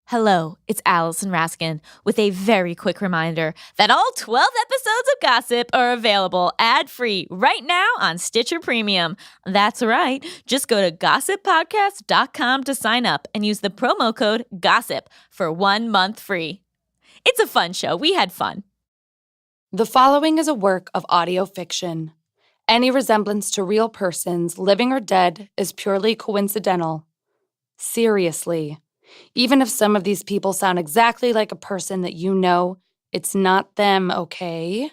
Hello, it's Allison Raskin with a very quick reminder that all 12 episodes of Gossip are available ad-free right now on Stitcher Premium. That's right. Just go to gossippodcast.com to sign up and use the promo code GOSSIP for 1 month free. It's a fun show. We had fun. The following is a work of audio fiction. Any resemblance to real persons, living or dead, is purely coincidental. Seriously. Even if some of these people sound exactly like a person that you know, it's not them, okay?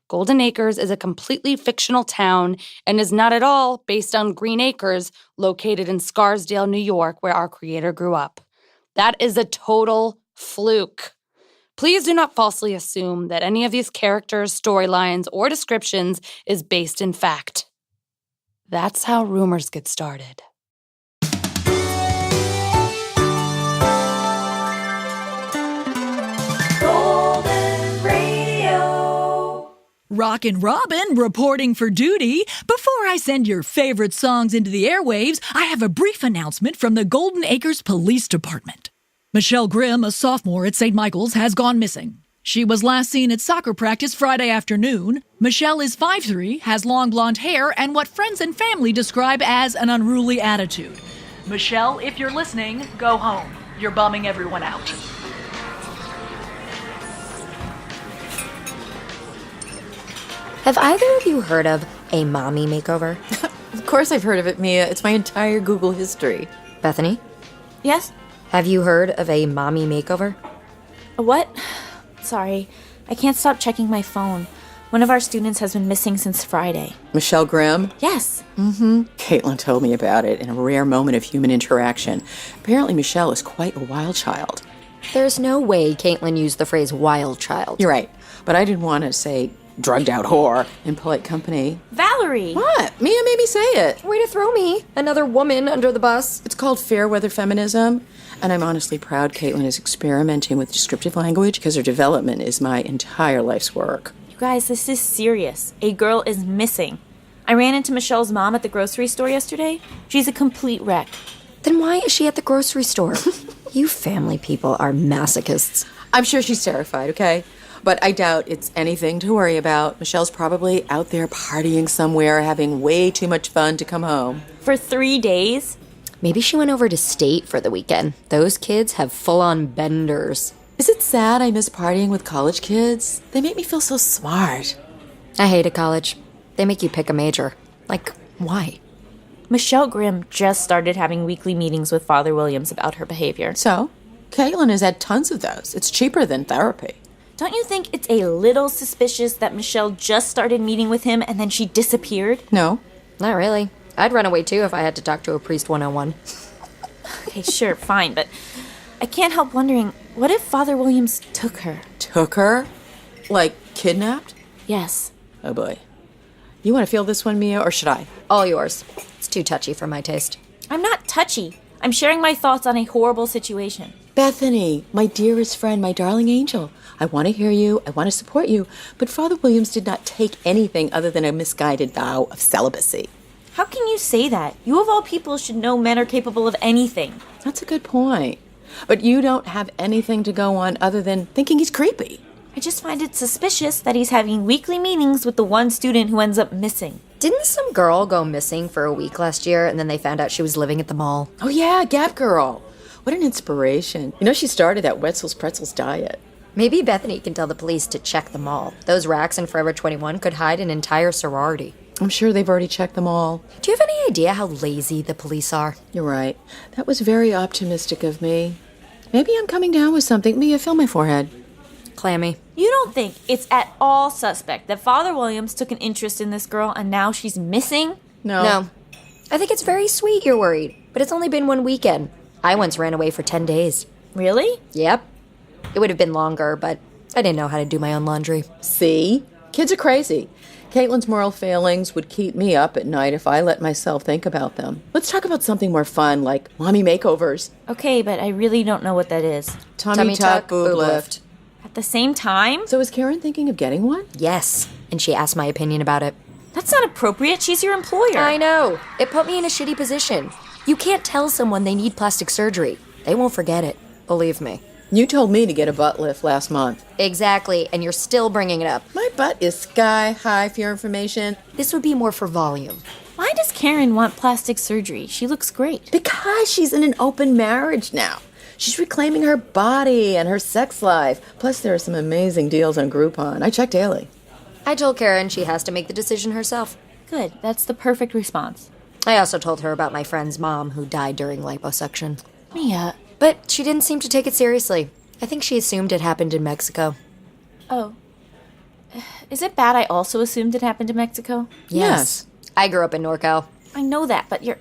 Golden Acres is a completely fictional town and is not at all based on Green Acres, located in Scarsdale, New York, where our creator grew up. That is a total fluke. Please do not falsely assume that any of these characters, storylines, or descriptions is based in fact. That's how rumors get started. Rockin' Robin reporting for duty. Before I send your favorite songs into the airwaves, I have a brief announcement from the Golden Acres Police Department. Michelle Grimm, a sophomore at St. Michael's, has gone missing. She was last seen at soccer practice Friday afternoon. Michelle is 5'3", has long blonde hair, and what friends and family describe as an unruly attitude. Michelle, if you're listening, go home. You're bumming everyone out. Have either of you heard of a mommy makeover? Of course I've heard of it, Mia. It's my entire Google history. Bethany, Yes? have you heard of a mommy makeover? A what? Sorry, I can't stop checking my phone. One of our students has been missing since Friday. Michelle Grimm? Yes. Caitlin told me about it in a rare moment of human interaction. Apparently Michelle is quite a wild child. There's no way Caitlin used the phrase wild child. You're right, but I didn't want to say drugged out whore in polite company. Valerie! What? Mia made me say it. Way to throw me, another woman, under the bus. It's called fair weather feminism, and I'm honestly proud Caitlin is experimenting with descriptive language because her development is my entire life's work. You guys, this is serious. A girl is missing. I ran into Michelle's mom at the grocery store yesterday. She's a complete wreck. Then why is she at the grocery store? You family people are masochists. I'm sure she's terrified, okay? But I doubt it's anything to worry about. Michelle's probably out there partying somewhere, having way too much fun to come home. For 3 days? Maybe she went over to State for the weekend. Those kids have full-on benders. Is it sad I miss partying with college kids? They make me feel so smart. I hated college. They make you pick a major. Like, why? Michelle Grimm just started having weekly meetings with Father Williams about her behavior. So, Caitlin has had tons of those. It's cheaper than therapy. Don't you think it's a little suspicious that Michelle just started meeting with him and then she disappeared? No. Not really. I'd run away too if I had to talk to a priest 101. Okay, sure, fine, but I can't help wondering, what if Father Williams took her? Took her? Like, kidnapped? Yes. Oh boy. You want to feel this one, Mia, or should I? All yours. It's too touchy for my taste. I'm not touchy. I'm sharing my thoughts on a horrible situation. Bethany, my dearest friend, my darling angel. I want to hear you, I want to support you, but Father Williams did not take anything other than a misguided vow of celibacy. How can you say that? You of all people should know men are capable of anything. That's a good point. But you don't have anything to go on other than thinking he's creepy. I just find it suspicious that he's having weekly meetings with the one student who ends up missing. Didn't some girl go missing for a week last year and then they found out she was living at the mall? Oh yeah, Gap Girl. What an inspiration. You know, she started that Wetzel's Pretzels diet. Maybe Bethany can tell the police to check the mall. Those racks in Forever 21 could hide an entire sorority. I'm sure they've already checked them all. Do you have any idea how lazy the police are? You're right. That was very optimistic of me. Maybe I'm coming down with something. Mia, feel my forehead. Clammy. You don't think it's at all suspect that Father Williams took an interest in this girl and now she's missing? No. I think it's very sweet you're worried, but it's only been one weekend. I once ran away for 10 days. Really? Yep. It would have been longer, but I didn't know how to do my own laundry. See? Kids are crazy. Caitlin's moral failings would keep me up at night if I let myself think about them. Let's talk about something more fun, like mommy makeovers. Okay, but I really don't know what that is. Tummy tuck, boob lift. At the same time? So is Karen thinking of getting one? Yes, and she asked my opinion about it. That's not appropriate. She's your employer. I know. It put me in a shitty position. You can't tell someone they need plastic surgery. They won't forget it. believe me. You told me to get a butt lift last month. Exactly, and you're still bringing it up. My butt is sky high for your information. This would be more for volume. Why does Karen want plastic surgery? She looks great. Because she's in an open marriage now. She's reclaiming her body and her sex life. Plus, there are some amazing deals on Groupon. I check daily. I told Karen she has to make the decision herself. Good. That's the perfect response. I also told her about my friend's mom who died during liposuction. Mia. But she didn't seem to take it seriously. I think she assumed it happened in Mexico. Oh. Is it bad I also assumed it happened in Mexico? Yes. I grew up in NorCal. I know that, but you're...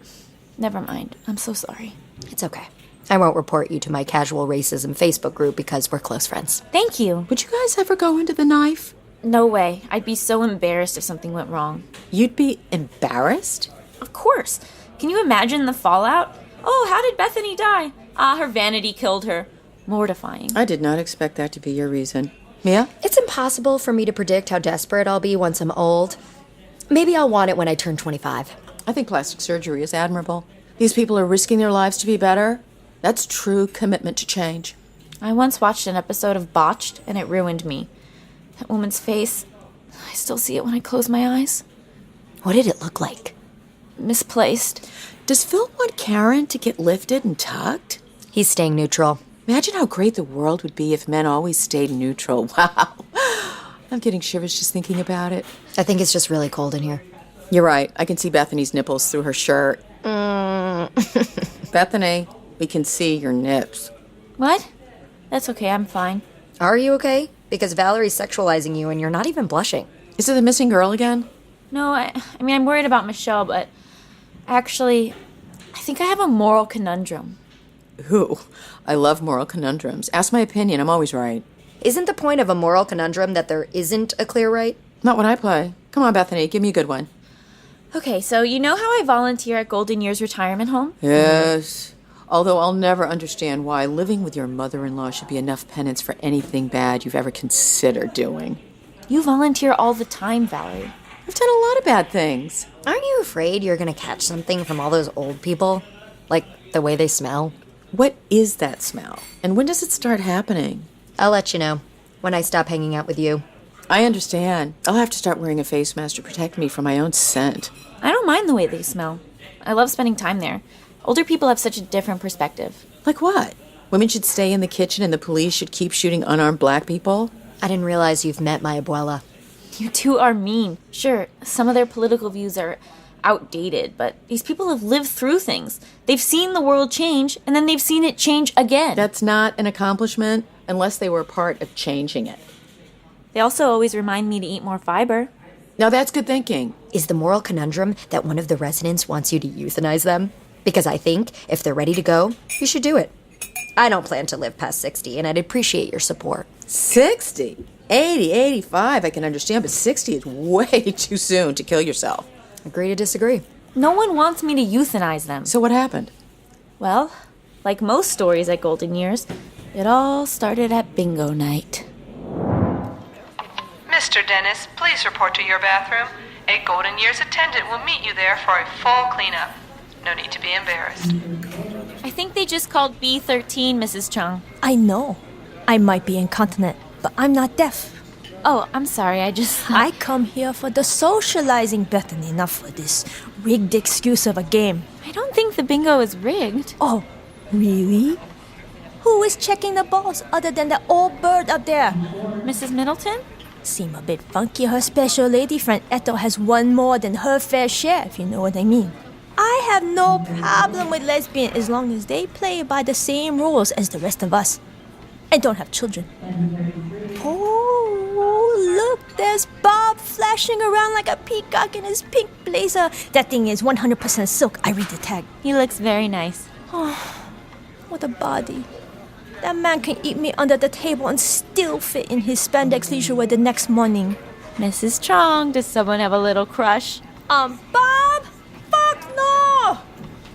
Never mind. I'm so sorry. It's okay. I won't report you to my casual racism Facebook group because we're close friends. Thank you. Would you guys ever go into the knife? No way. I'd be so embarrassed if something went wrong. You'd be embarrassed? Of course. Can you imagine the fallout? Oh, how did Bethany die? Her vanity killed her. Mortifying. I did not expect that to be your reason. Mia? It's impossible for me to predict how desperate I'll be once I'm old. Maybe I'll want it when I turn 25. I think plastic surgery is admirable. These people are risking their lives to be better. That's true commitment to change. I once watched an episode of Botched, and it ruined me. That woman's face, I still see it when I close my eyes. What did it look like? Misplaced. Does Phil want Karen to get lifted and tucked? He's staying neutral. Imagine how great the world would be if men always stayed neutral. Wow. I'm getting shivers just thinking about it. I think it's just really cold in here. You're right. I can see Bethany's nipples through her shirt. Bethany, we can see your nips. What? That's okay, I'm fine. Are you okay? Because Valerie's sexualizing you and you're not even blushing. Is it the missing girl again? No, I mean, I'm worried about Michelle, but actually, I think I have a moral conundrum. Ooh, I love moral conundrums. Ask my opinion, I'm always right. Isn't the point of a moral conundrum that there isn't a clear right? Not when I play. Come on, Bethany, give me a good one. Okay, so you know how I volunteer at Golden Years Retirement Home? Yes. Although I'll never understand why living with your mother-in-law should be enough penance for anything bad you've ever considered doing. You volunteer all the time, Valerie. I've done a lot of bad things. Aren't you afraid you're going to catch something from all those old people? Like the way they smell? What is that smell? And when does it start happening? I'll let you know when I stop hanging out with you. I understand. I'll have to start wearing a face mask to protect me from my own scent. I don't mind the way they smell. I love spending time there. Older people have such a different perspective. Like what? Women should stay in the kitchen and the police should keep shooting unarmed black people? I didn't realize you've met my abuela. You two are mean. Sure, some of their political views are outdated, but these people have lived through things. They've seen the world change, and then they've seen it change again. That's not an accomplishment unless they were part of changing it. They also always remind me to eat more fiber. Now that's good thinking. Is the moral conundrum that one of the residents wants you to euthanize them? Because I think if they're ready to go, you should do it. I don't plan to live past 60, and I'd appreciate your support. 60? 80, 85, I can understand, but 60 is way too soon to kill yourself. Agree to disagree. No one wants me to euthanize them. So what happened? Well, like most stories at Golden Years, it all started at bingo night. Mr. Dennis, please report to your bathroom. A Golden Years attendant will meet you there for a full cleanup. No need to be embarrassed. I think they just called B13, Mrs. Chung. I know. I might be incontinent, but I'm not deaf. Oh, I'm sorry, I just... I come here for the socializing, Bethany, not for this rigged excuse of a game. I don't think the bingo is rigged. Oh, really? Who is checking the balls other than that old bird up there? Mrs. Middleton? Seem a bit funky her special lady friend Ethel has won more than her fair share, if you know what I mean. I have no problem with lesbian as long as they play by the same rules as the rest of us. And don't have children. Oh, look, there's Bob flashing around like a peacock in his pink blazer. That thing is 100% silk. I read the tag. He looks very nice. What a body. That man can eat me under the table and still fit in his spandex leisure wear the next morning. Mrs. Chong, does someone have a little crush? Bob? Fuck no!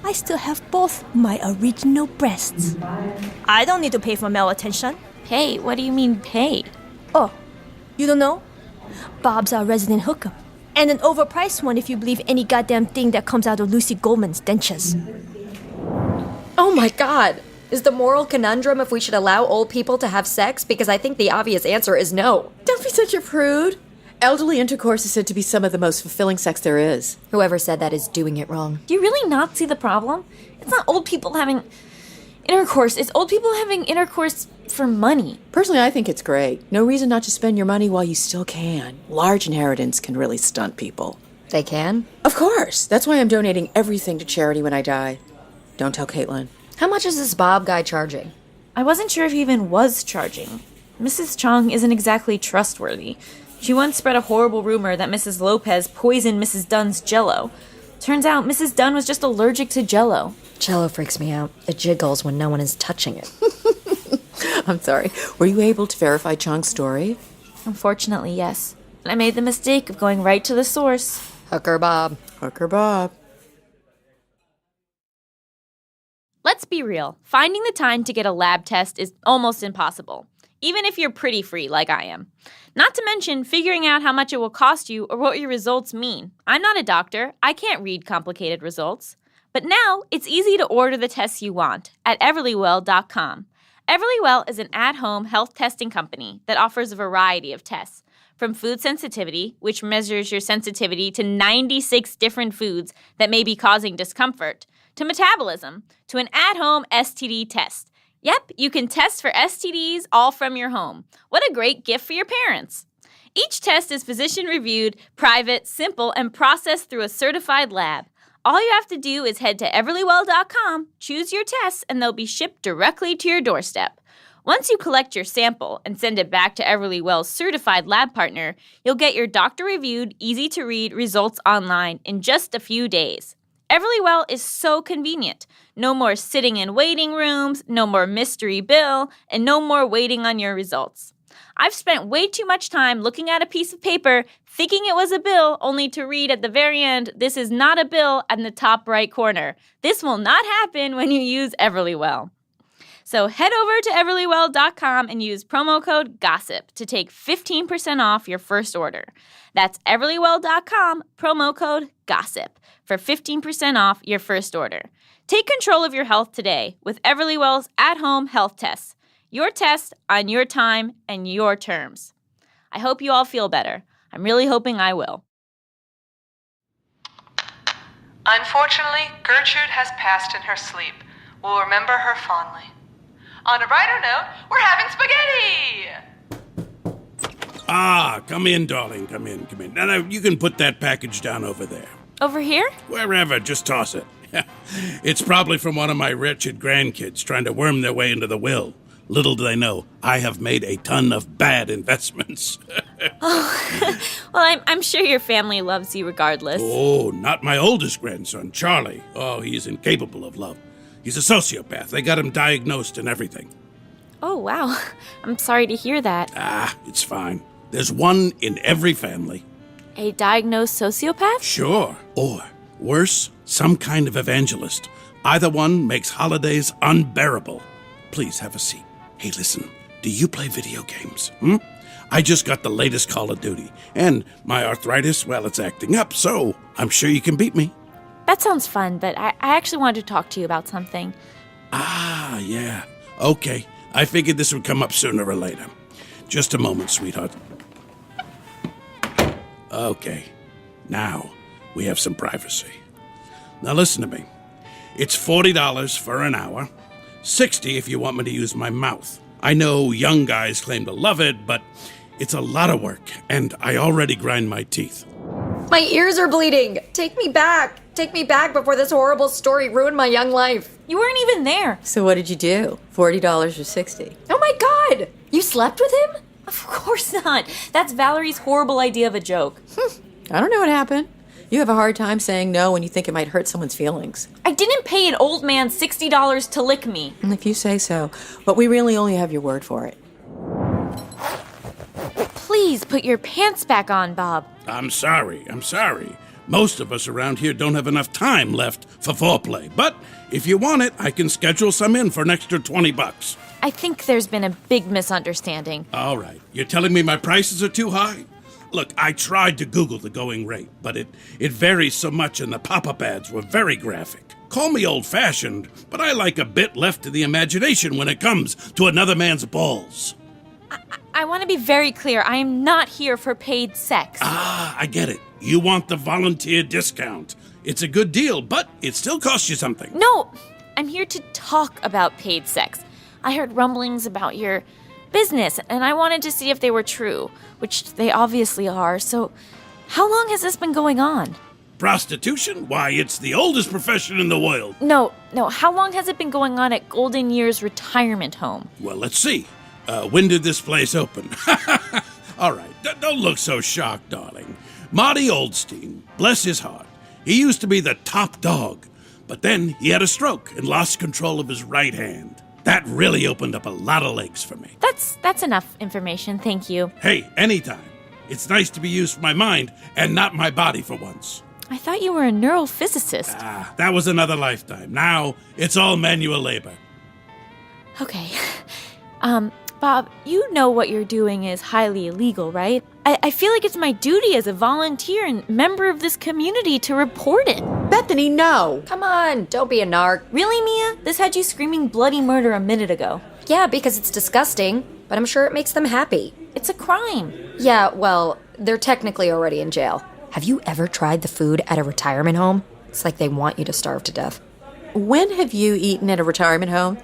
I still have both my original breasts. I don't need to pay for male attention. Pay? What do you mean pay? Oh, you don't know? Bob's our resident hooker. And an overpriced one if you believe any goddamn thing that comes out of Lucy Goldman's dentures. Oh my god! Is the moral conundrum if we should allow old people to have sex? Because I think the obvious answer is no. Don't be such a prude. Elderly intercourse is said to be some of the most fulfilling sex there is. Whoever said that is doing it wrong. Do you really not see the problem? It's not old people having intercourse. It's old people having intercourse for money. Personally, I think it's great. No reason not to spend your money while you still can. Large inheritance can really stunt people. They can? Of course. That's why I'm donating everything to charity when I die. Don't tell Caitlin. How much is this Bob guy charging? I wasn't sure if he even was charging. Mrs. Chong isn't exactly trustworthy. She once spread a horrible rumor that Mrs. Lopez poisoned Mrs. Dunn's Jell-O. Turns out Mrs. Dunn was just allergic to Jell-O. Jell-O freaks me out. It jiggles when no one is touching it. I'm sorry. Were you able to verify Chong's story? Unfortunately, yes. And I made the mistake of going right to the source. Hooker Bob. Hooker Bob. Let's be real. Finding the time to get a lab test is almost impossible, even if you're pretty free like I am. Not to mention figuring out how much it will cost you or what your results mean. I'm not a doctor. I can't read complicated results. But now it's easy to order the tests you want at Everlywell.com. Everlywell is an at-home health testing company that offers a variety of tests, from food sensitivity, which measures your sensitivity to 96 different foods that may be causing discomfort, to metabolism, to an at-home STD test. Yep, you can test for STDs all from your home. What a great gift for your parents. Each test is physician-reviewed, private, simple, and processed through a certified lab. All you have to do is head to Everlywell.com, choose your tests, and they'll be shipped directly to your doorstep. Once you collect your sample and send it back to Everlywell's certified lab partner, you'll get your doctor-reviewed, easy-to-read results online in just a few days. Everlywell is so convenient. No more sitting in waiting rooms, no more mystery bill, and no more waiting on your results. I've spent way too much time looking at a piece of paper, thinking it was a bill, only to read at the very end, this is not a bill, in the top right corner. This will not happen when you use Everlywell. So head over to Everlywell.com and use promo code GOSSIP to take 15% off your first order. That's Everlywell.com, promo code GOSSIP, for 15% off your first order. Take control of your health today with Everlywell's at-home health tests. Your test on your time and your terms. I hope you all feel better. I'm really hoping I will. Unfortunately, Gertrude has passed in her sleep. We'll remember her fondly. On a brighter note, we're having spaghetti! Ah, come in, darling, come in. Now, you can put that package down over there. Over here? Wherever, just toss it. It's probably from one of my wretched grandkids trying to worm their way into the will. Little do they know, I have made a ton of bad investments. Well, I'm sure your family loves you regardless. Oh, not my oldest grandson, Charlie. Oh, he's incapable of love. He's a sociopath. They got him diagnosed and everything. Oh, wow. I'm sorry to hear that. Ah, it's fine. There's one in every family. A diagnosed sociopath? Sure. Or, worse, some kind of evangelist. Either one makes holidays unbearable. Please have a seat. Hey, listen, do you play video games? I just got the latest Call of Duty, and my arthritis, well, it's acting up, so I'm sure you can beat me. That sounds fun, but I actually wanted to talk to you about something. Ah, yeah. Okay, I figured this would come up sooner or later. Just a moment, sweetheart. Okay, now we have some privacy. Now listen to me. It's $40 for an hour. $60 if you want me to use my mouth. I know young guys claim to love it, but it's a lot of work, and I already grind my teeth. My ears are bleeding. Take me back. Take me back before this horrible story ruined my young life. You weren't even there. So what did you do? $40 or $60? Oh my God! You slept with him? Of course not. That's Valerie's horrible idea of a joke. I don't know what happened. You have a hard time saying no when you think it might hurt someone's feelings. I didn't pay an old man $60 to lick me. If you say so. But we really only have your word for it. Please put your pants back on, Bob. I'm sorry. Most of us around here don't have enough time left for foreplay. But if you want it, I can schedule some in for an extra $20. I think there's been a big misunderstanding. All right. You're telling me my prices are too high? Look, I tried to Google the going rate, but it varies so much and the pop-up ads were very graphic. Call me old-fashioned, but I like a bit left to the imagination when it comes to another man's balls. I want to be very clear. I am not here for paid sex. Ah, I get it. You want the volunteer discount. It's a good deal, but it still costs you something. No, I'm here to talk about paid sex. I heard rumblings about your business, and I wanted to see if they were true, which they obviously are. So, how long has this been going on? Prostitution? Why, it's the oldest profession in the world. No, how long has it been going on at Golden Years Retirement Home? Well, let's see. When did this place open? All right, don't look so shocked, darling. Marty Oldstein, bless his heart, he used to be the top dog, but then he had a stroke and lost control of his right hand. That really opened up a lot of legs for me. That's enough information, thank you. Hey, anytime. It's nice to be used for my mind and not my body for once. I thought you were a neurophysicist. Ah, that was another lifetime. Now, it's all manual labor. Okay. Bob, you know what you're doing is highly illegal, right? I feel like it's my duty as a volunteer and member of this community to report it. Bethany, no. Come on, don't be a narc. Really, Mia? This had you screaming bloody murder a minute ago. Yeah, because it's disgusting, but I'm sure it makes them happy. It's a crime. Yeah, well, they're technically already in jail. Have you ever tried the food at a retirement home? It's like they want you to starve to death. When have you eaten at a retirement home?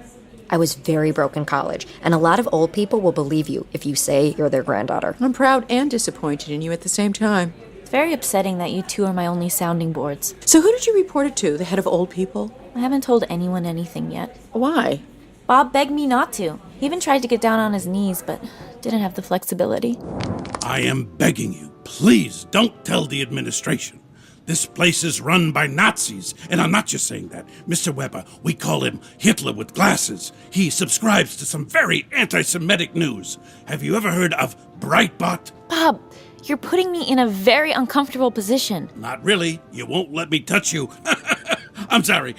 I was very broke in college, and a lot of old people will believe you if you say you're their granddaughter. I'm proud and disappointed in you at the same time. It's very upsetting that you two are my only sounding boards. So who did you report it to? The head of old people? I haven't told anyone anything yet. Why? Bob begged me not to. He even tried to get down on his knees, but didn't have the flexibility. I am begging you, please don't tell the administration. This place is run by Nazis, and I'm not just saying that. Mr. Weber, we call him Hitler with glasses. He subscribes to some very anti-Semitic news. Have you ever heard of Breitbart? Bob, you're putting me in a very uncomfortable position. Not really. You won't let me touch you. I'm sorry.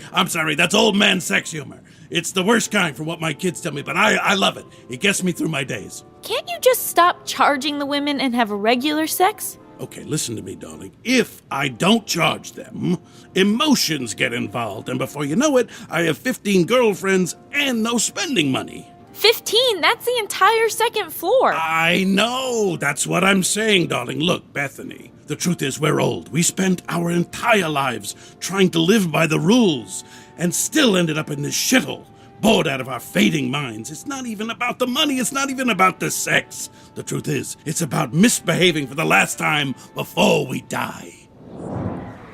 That's old man sex humor. It's the worst kind from what my kids tell me, but I love it. It gets me through my days. Can't you just stop charging the women and have regular sex? Okay, listen to me, darling. If I don't charge them, emotions get involved, and before you know it, I have 15 girlfriends and no spending money. 15? That's the entire second floor. I know. That's what I'm saying, darling. Look, Bethany, the truth is we're old. We spent our entire lives trying to live by the rules and still ended up in this shithole. Bored out of our fading minds. It's not even about the money. It's not even about the sex. The truth is, it's about misbehaving for the last time before we die.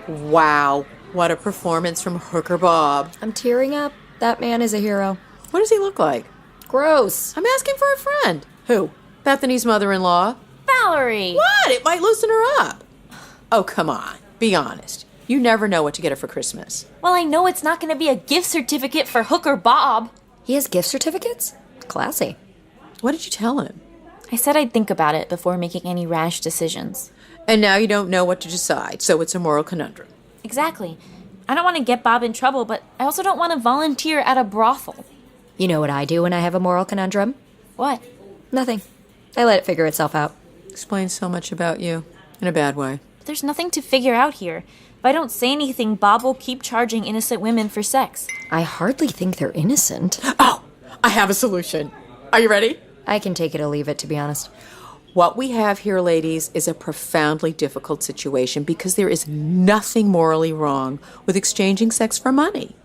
Wow, what a performance from Hooker Bob. I'm tearing up. That man is a hero. What does he look like? Gross. I'm asking for a friend. Who? Bethany's mother-in-law? Valerie! What? It might loosen her up. Oh, come on. Be honest. You never know what to get her for Christmas. Well, I know it's not going to be a gift certificate for Hooker Bob. He has gift certificates? Classy. What did you tell him? I said I'd think about it before making any rash decisions. And now you don't know what to decide, so it's a moral conundrum. Exactly. I don't want to get Bob in trouble, but I also don't want to volunteer at a brothel. You know what I do when I have a moral conundrum? What? Nothing. I let it figure itself out. Explains so much about you, in a bad way. There's nothing to figure out here. If I don't say anything, Bob will keep charging innocent women for sex. I hardly think they're innocent. Oh, I have a solution. Are you ready? I can take it or leave it, to be honest. What we have here, ladies, is a profoundly difficult situation because there is nothing morally wrong with exchanging sex for money.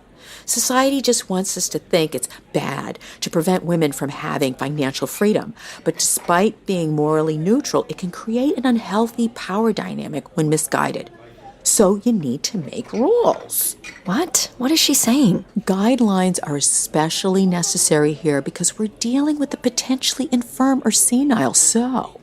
Society just wants us to think it's bad to prevent women from having financial freedom. But despite being morally neutral, it can create an unhealthy power dynamic when misguided. So you need to make rules. What? What is she saying? Guidelines are especially necessary here because we're dealing with the potentially infirm or senile. So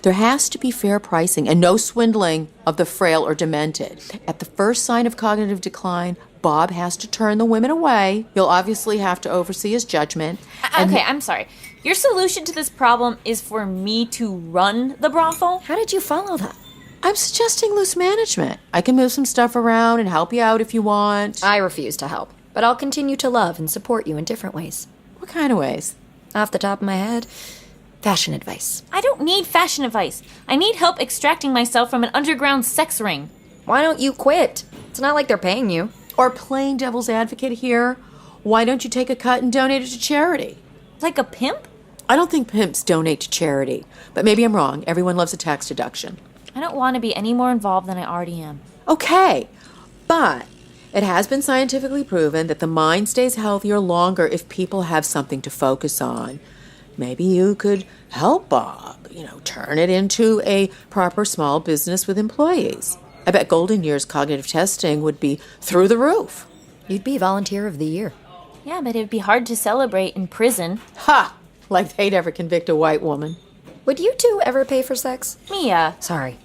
there has to be fair pricing and no swindling of the frail or demented. At the first sign of cognitive decline, Bob has to turn the women away. You'll obviously have to oversee his judgment. Okay, I'm sorry. Your solution to this problem is for me to run the brothel? How did you follow that? I'm suggesting loose management. I can move some stuff around and help you out if you want. I refuse to help, but I'll continue to love and support you in different ways. What kind of ways? Off the top of my head, fashion advice. I don't need fashion advice. I need help extracting myself from an underground sex ring. Why don't you quit? It's not like they're paying you. Or playing devil's advocate here, why don't you take a cut and donate it to charity? Like a pimp? I don't think pimps donate to charity, but maybe I'm wrong. Everyone loves a tax deduction. I don't want to be any more involved than I already am. Okay, but it has been scientifically proven that the mind stays healthier longer if people have something to focus on. Maybe you could help Bob, turn it into a proper small business with employees. I bet Golden Years cognitive testing would be through the roof. You'd be Volunteer of the Year. Yeah, but it'd be hard to celebrate in prison. Ha! Like they'd ever convict a white woman. Would you two ever pay for sex? Mia. Sorry.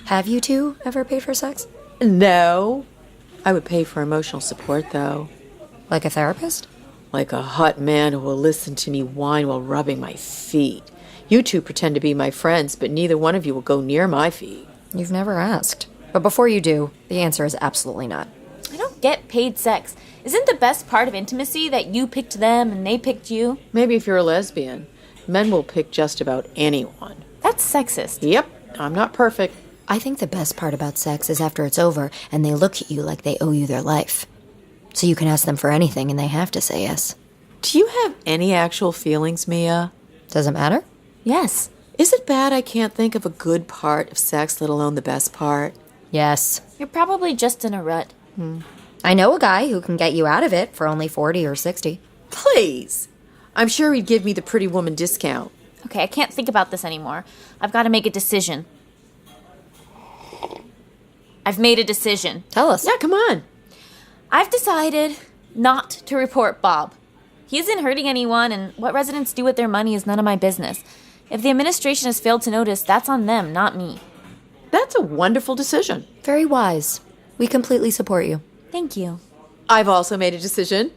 Have you two ever paid for sex? No. I would pay for emotional support, though. Like a therapist? Like a hot man who will listen to me whine while rubbing my feet. You two pretend to be my friends, but neither one of you will go near my feet. You've never asked. But before you do, the answer is absolutely not. I don't get paid sex. Isn't the best part of intimacy that you picked them and they picked you? Maybe if you're a lesbian. Men will pick just about anyone. That's sexist. Yep, I'm not perfect. I think the best part about sex is after it's over and they look at you like they owe you their life. So you can ask them for anything and they have to say yes. Do you have any actual feelings, Mia? Does it matter? Yes. Is it bad I can't think of a good part of sex, let alone the best part? Yes. You're probably just in a rut. I know a guy who can get you out of it for only 40 or 60. Please. I'm sure he'd give me the pretty woman discount. Okay, I can't think about this anymore. I've got to make a decision. I've made a decision. Tell us. Yeah, come on. I've decided not to report Bob. He isn't hurting anyone, and what residents do with their money is none of my business. If the administration has failed to notice, that's on them, not me. That's a wonderful decision. Very wise. We completely support you. Thank you. I've also made a decision.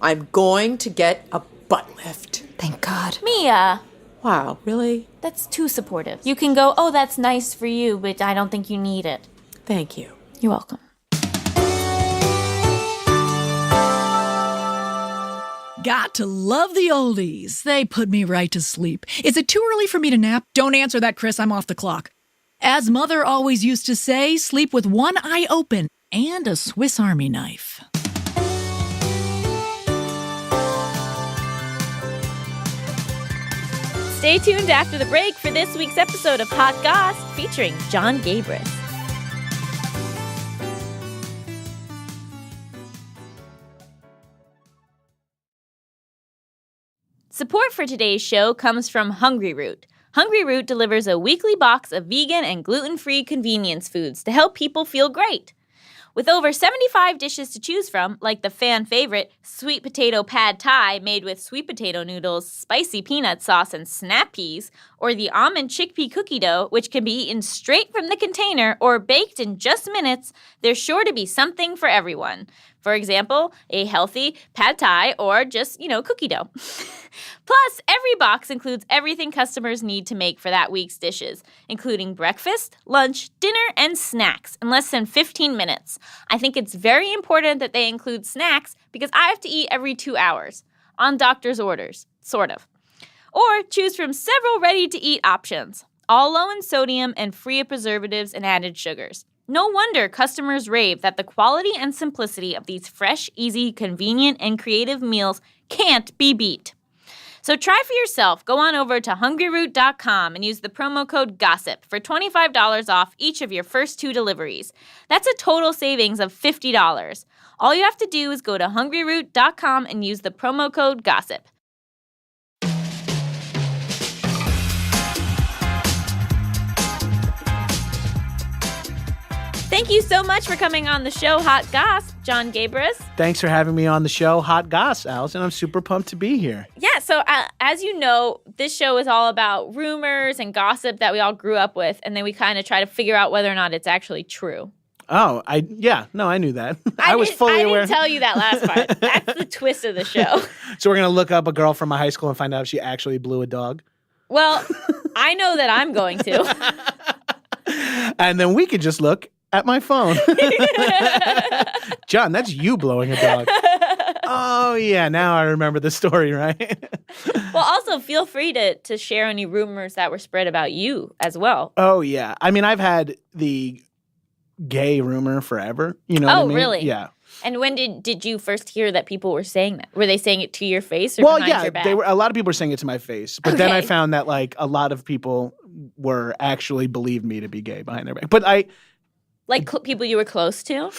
I'm going to get a butt lift. Thank God. Mia, Wow, really? that's too supportive. You can go, oh, that's nice for you, but I don't think you need it. Thank you. You're welcome. Got to love the oldies. They put me right to sleep. Is it too early for me to nap? Don't answer that, Chris. I'm off the clock. As Mother always used to say, sleep with one eye open and a Swiss Army knife. Stay tuned after the break for this week's episode of Hot Goss featuring John Gabris. Support for today's show comes from Hungry Root. Hungry Root delivers a weekly box of vegan and gluten-free convenience foods to help people feel great. With over 75 dishes to choose from, like the fan favorite sweet potato pad thai made with sweet potato noodles, spicy peanut sauce, and snap peas, or the almond chickpea cookie dough, which can be eaten straight from the container or baked in just minutes, there's sure to be something for everyone. For example, a healthy pad thai or just, cookie dough. Plus, every box includes everything customers need to make for that week's dishes, including breakfast, lunch, dinner, and snacks in less than 15 minutes. I think it's very important that they include snacks because I have to eat every 2 hours, on doctor's orders, sort of. Or choose from several ready-to-eat options, all low in sodium and free of preservatives and added sugars. No wonder customers rave that the quality and simplicity of these fresh, easy, convenient, and creative meals can't be beat. So try for yourself. Go on over to hungryroot.com and use the promo code GOSSIP for $25 off each of your first 2 deliveries. That's a total savings of $50. All you have to do is go to hungryroot.com and use the promo code GOSSIP. Thank you so much for coming on the show, Hot Goss, John Gabris. Thanks for having me on the show, Hot Goss, Allison. I'm super pumped to be here. Yeah, so as you know, this show is all about rumors and gossip that we all grew up with, and then we kind of try to figure out whether or not it's actually true. Oh, I knew that. I was fully aware. I didn't tell you that last part. That's the twist of the show. So we're going to look up a girl from my high school and find out if she actually blew a dog? Well, I know that I'm going to. And then we could just look at my phone. John, that's you blowing a dog. Oh, yeah. Now I remember the story, right? Well, also feel free to share any rumors that were spread about you as well. Oh, yeah. I mean, I've had the gay rumor forever. You know what I mean? Really? Yeah. And when did you first hear that people were saying that? Were they saying it to your face or Well, behind yeah, your back? a lot of people were saying it to my face, but then I Okay. found that like a lot of people were actually believed me to be gay behind their back. But Like people you were close to?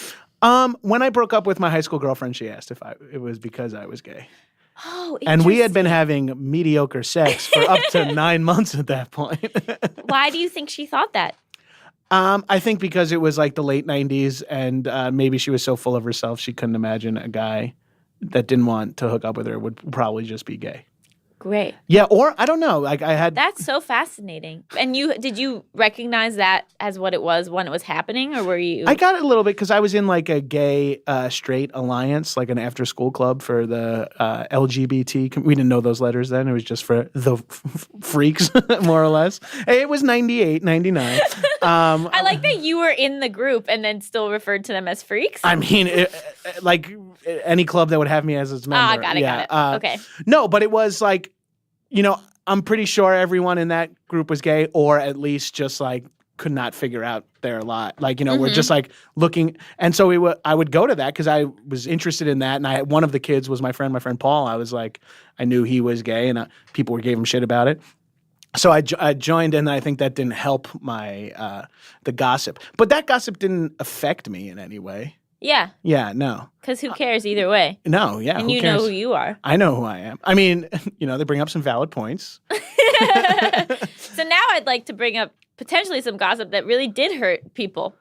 when I broke up with my high school girlfriend, she asked if it was because I was gay. Oh, And we had been interesting. having mediocre sex for up to 9 months at that point. Why do you think she thought that? I think because it was like the late 90s and maybe she was so full of herself she couldn't imagine a guy that didn't want to hook up with her would probably just be gay. Great. Yeah, or I don't know. Like I had That's so fascinating. And did you recognize that as what it was when it was happening, or were you? I got it a little bit because I was in like a gay straight alliance, like an after school club for the LGBT. We didn't know those letters then. It was just for the freaks, more or less. It was 98, 99. I like that you were in the group and then still referred to them as freaks. I mean, like any club that would have me as its member. Got it. Okay. No, but it was like, I'm pretty sure everyone in that group was gay or at least just like could not figure out their lot. Like, we're just like looking. And so I would go to that because I was interested in that. And one of the kids was my friend Paul. I was like, I knew he was gay and people gave him shit about it. So I joined, and I think that didn't help my the gossip. But that gossip didn't affect me in any way. Yeah, Yeah, no. because who cares either way? No, yeah. And who you know cares? who you are. I know who I am. I mean, they bring up some valid points. So now I'd like to bring up potentially some gossip that really did hurt people.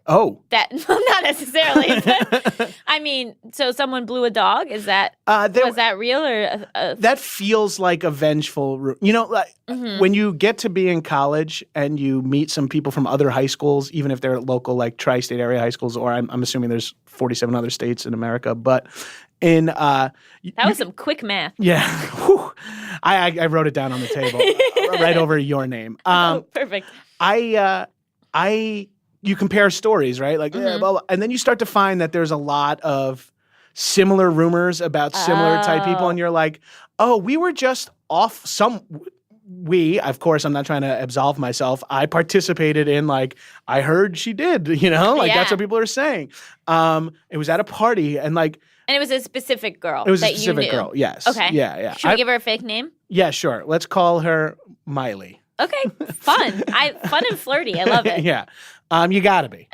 Oh. That well, not necessarily. But, I mean, so someone blew a dog. Is that was that real or? That feels like a vengeful. When you get to be in college and you meet some people from other high schools, even if they're local, like tri-state area high schools, or I'm assuming there's 47 other states in America, but in that was some quick math. yeah, whew. I wrote it down on the table right over your name. Perfect. You compare stories, right? Like, yeah, blah, blah. And then you start to find that there's a lot of similar rumors about similar type people, and you're like, oh, we were just off of course, I'm not trying to absolve myself. I participated in I heard she did, that's what people are saying. It was at a party and And it was a specific girl. it was a that specific you knew. girl. Yes. Okay. Yeah. Should we give her a fake name? Yeah, sure. Let's call her Miley. Okay, fun. Fun and flirty. I love it. Yeah. You gotta be.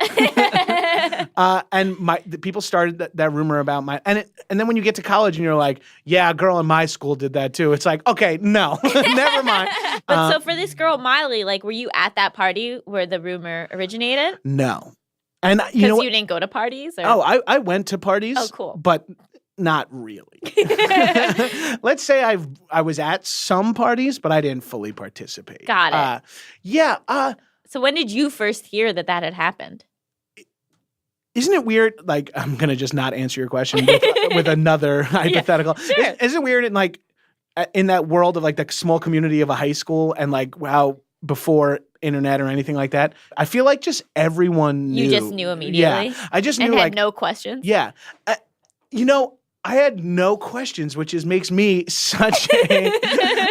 And the people started that rumor about and then when you get to college and you're like, yeah, a girl in my school did that too. It's like, okay, no, never mind. But so for this girl, Miley, were you at that party where the rumor originated? No. And you know Because what? you didn't go to parties? Or? Oh, I went to parties. Oh, cool. But not really. Let's say I was at some parties, but I didn't fully participate. Got it. Yeah. So when did you first hear that had happened? Isn't it weird? I'm gonna just not answer your question with another hypothetical. sure. Isn't it weird in that world of the small community of a high school and how before internet or anything like that, I feel like just everyone knew. You just knew immediately? Yeah, I just And knew had no questions? Yeah, I had no questions, which makes me such a.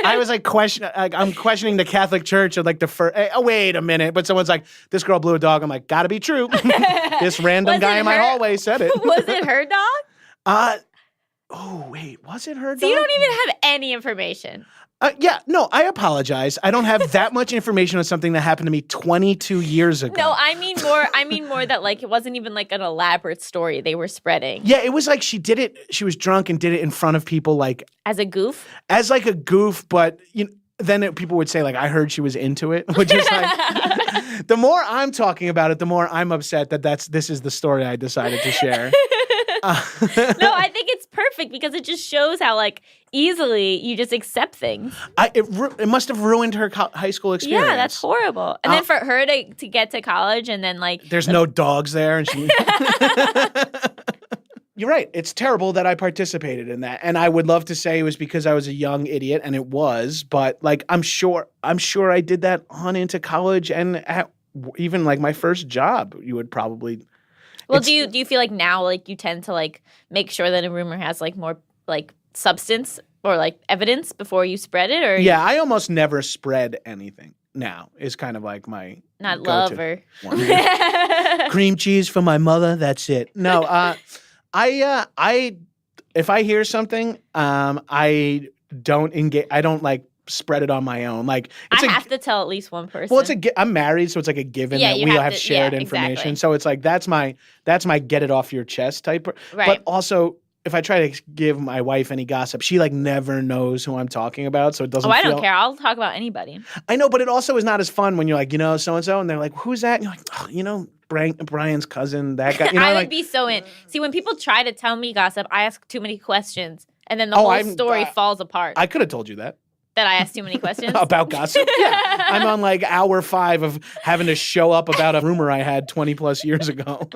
I was I'm questioning the Catholic Church of the first. Oh, wait a minute! But someone's like, "This girl blew a dog." I'm like, "Gotta be true." This random Was guy it in my her? hallway said it. Was it her dog? Oh wait, was it her dog? So you don't even have any information. Yeah, no, I apologize. I don't have that much information on something that happened to me 22 years ago. No, I mean more that it wasn't even an elaborate story they were spreading. Yeah, it was she did it. She was drunk and did it in front of people, As a goof? as a goof. But then people would say I heard she was into it, which is the more I'm talking about it, the more I'm upset that this is the story I decided to share. No, I think it's perfect because it just shows how easily you just accept things. It must have ruined her high school experience. Yeah, that's horrible. And then for her to get to college and then there's no dogs there, and she. You're right. It's terrible that I participated in that, and I would love to say it was because I was a young idiot, and it was. But I'm sure I did that on into college, and at even my first job, you would probably. Well, do you feel now you tend to make sure that a rumor has more substance or evidence before you spread it, or Yeah, I almost never spread anything. now is kind of like my Not go-to lover. one. Cream cheese for my mother. That's it. No, I if I hear something, I don't engage. I don't like spread it on my own. Like I have to tell at least one person. well, I'm married, so it's like a given Yeah, that you we have have to- shared yeah, information. exactly. So it's like that's my get it off your chest type. Right. But also, if I try to give my wife any gossip, she like never knows who I'm talking about, so it doesn't. Oh, I feel, don't care. I'll talk about anybody. I know, but it also is not as fun when you're like, so and so, and they're like, who's that? And you're like, oh, Brian's cousin, that guy. I would like, be so in. See, when people try to tell me gossip, I ask too many questions, and then the whole story falls apart. I could have told you that. That I asked too many questions about gossip. Yeah, I'm on like hour 5 of having to show up about a rumor I had 20 plus years ago.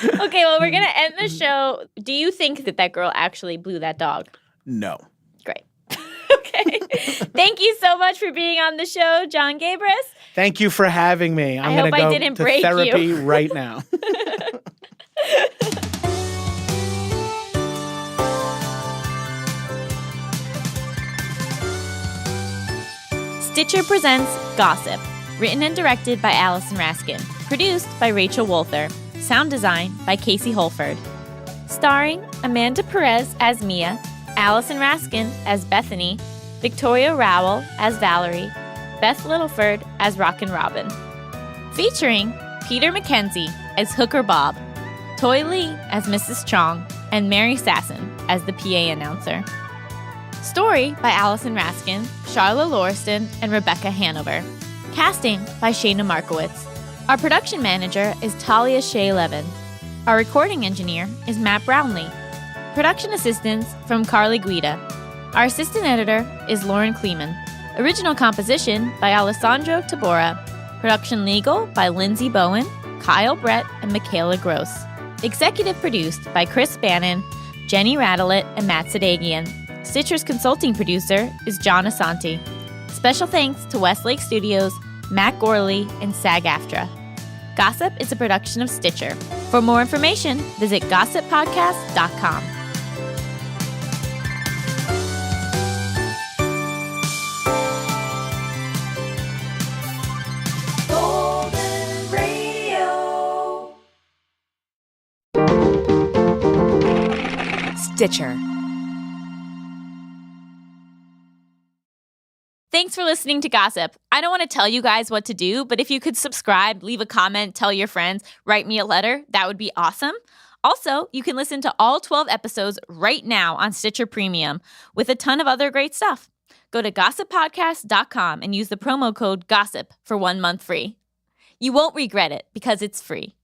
Okay, well, we're gonna end the show. Do you think that girl actually blew that dog? No. Great. Okay. Thank you so much for being on the show, John Gabris. Thank you for having me. I'm going to go didn't to break therapy you. right now. Stitcher presents Gossip, written and directed by Allison Raskin, produced by Rachel Wolther, sound design by Casey Holford. Starring Amanda Perez as Mia, Allison Raskin as Bethany, Victoria Rowell as Valerie, Beth Littleford as Rockin' Robin. Featuring Peter Mackenzie as Hooker Bob, Toy Lee as Mrs. Chong, and Mary Sasson as the PA announcer. Story by Allison Raskin, Charla Lauriston, and Rebecca Hanover. Casting by Shayna Markowitz. Our production manager is Talia Shea Levin. Our recording engineer is Matt Brownlee. Production assistance from Carly Guida. Our assistant editor is Lauren Kleeman. Original composition by Alessandro Tabora. Production legal by Lindsay Bowen, Kyle Brett, and Michaela Gross. Executive produced by Chris Bannon, Jenny Radelet, and Matt Sadagian. Stitcher's consulting producer is John Asante. Special thanks to Westlake Studios, Matt Gorley, and SAG-AFTRA. Gossip is a production of Stitcher. For more information, visit gossippodcast.com. Stitcher. Thanks for listening to Gossip. I don't want to tell you guys what to do, but if you could subscribe, leave a comment, tell your friends, write me a letter, that would be awesome. Also, you can listen to all 12 episodes right now on Stitcher Premium with a ton of other great stuff. Go to gossippodcast.com and use the promo code GOSSIP for 1 month free. You won't regret it because it's free.